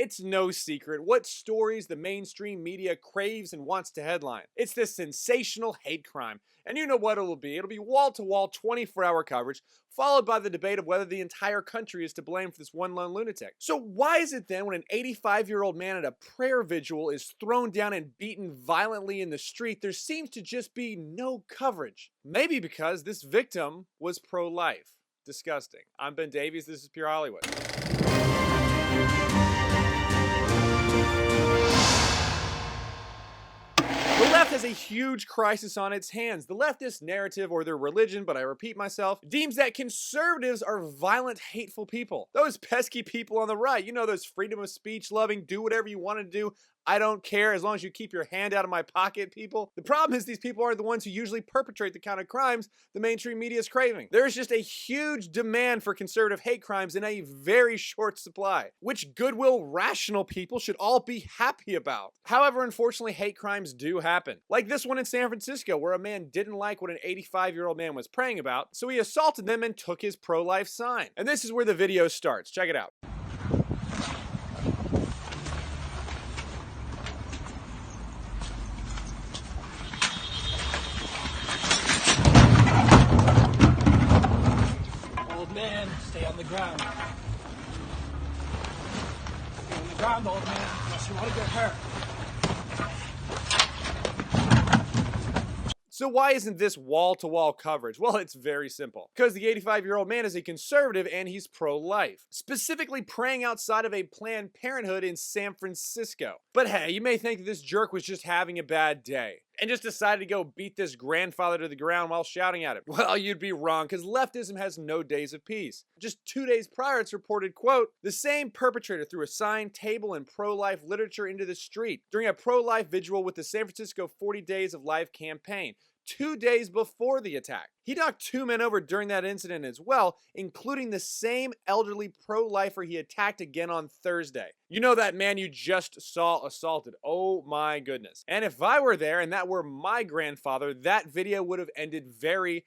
It's no secret what stories the mainstream media craves and wants to headline. It's this sensational hate crime. And you know what it'll be. It'll be wall-to-wall 24-hour coverage, followed by the debate of whether the entire country is to blame for this one lone lunatic. So why is it then when an 85-year-old man at a prayer vigil is thrown down and beaten violently in the street, there seems to just be no coverage? Maybe because this victim was pro-life. Disgusting. I'm Ben Davies. This is Pure Hollywood. The left has a huge crisis on its hands. The leftist narrative, or their religion, but I repeat myself, deems that conservatives are violent, hateful people. Those pesky people on the right, you know, those freedom of speech loving, do whatever you want to do, I don't care as long as you keep your hand out of my pocket people. The problem is these people aren't the ones who usually perpetrate the kind of crimes the mainstream media is craving. There's just a huge demand for conservative hate crimes in a very short supply, which goodwill, rational people should all be happy about. However, unfortunately, hate crimes do happen. Like this one in San Francisco, where a man didn't like what an 85-year-old man was praying about, so he assaulted them and took his pro-life sign. And this is where the video starts. Check it out. Man, stay on the ground. Stay on the ground, old man, unless you want to get hurt. So why isn't this wall-to-wall coverage? Well, it's very simple. Because the 85-year-old man is a conservative and he's pro-life. Specifically praying outside of a Planned Parenthood in San Francisco. But hey, you may think that this jerk was just having a bad day and just decided to go beat this grandfather to the ground while shouting at him. Well, you'd be wrong, because leftism has no days of peace. Just 2 days prior, it's reported, quote, the same perpetrator threw a sign, table, and pro-life literature into the street during a pro-life vigil with the San Francisco 40 Days of Life campaign. 2 days before the attack. He knocked 2 men over during that incident as well, including the same elderly pro-lifer he attacked again on Thursday. You know, that man you just saw assaulted. Oh my goodness. And if I were there and that were my grandfather, that video would have ended very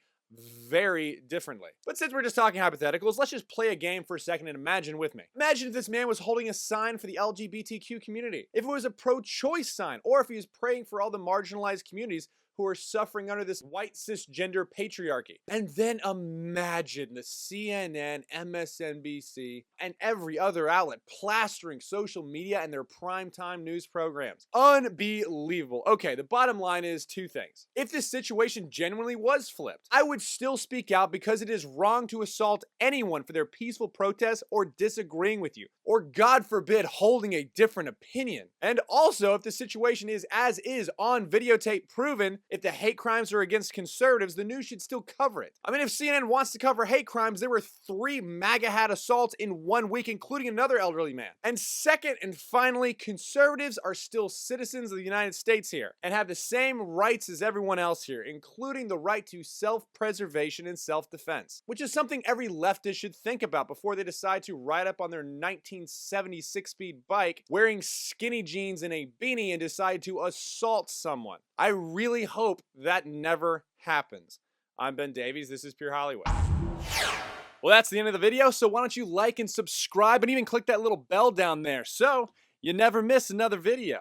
differently. But since we're just talking hypotheticals, let's just play a game for a second and imagine with me. Imagine if this man was holding a sign for the LGBTQ community, if it was a pro-choice sign, or if he was praying for all the marginalized communities who are suffering under this white cisgender patriarchy. And then imagine the CNN, MSNBC, and every other outlet plastering social media and their primetime news programs. Unbelievable. Okay, the bottom line is 2 things. If this situation genuinely was flipped, I would still speak out because it is wrong to assault anyone for their peaceful protest or disagreeing with you, or God forbid, holding a different opinion. And also, if the situation is as is on videotape proven, if the hate crimes are against conservatives, the news should still cover it. I mean, if CNN wants to cover hate crimes, there were 3 MAGA hat assaults in 1 week, including another elderly man. And second and finally, conservatives are still citizens of the United States here and have the same rights as everyone else here, including the right to self-preservation and self-defense, which is something every leftist should think about before they decide to ride up on their 1976 speed bike wearing skinny jeans and a beanie and decide to assault someone. I really hope that never happens. I'm Ben Davies. This is Pure Hollywood. Well, that's the end of the video, so why don't you like and subscribe and even click that little bell down there so you never miss another video.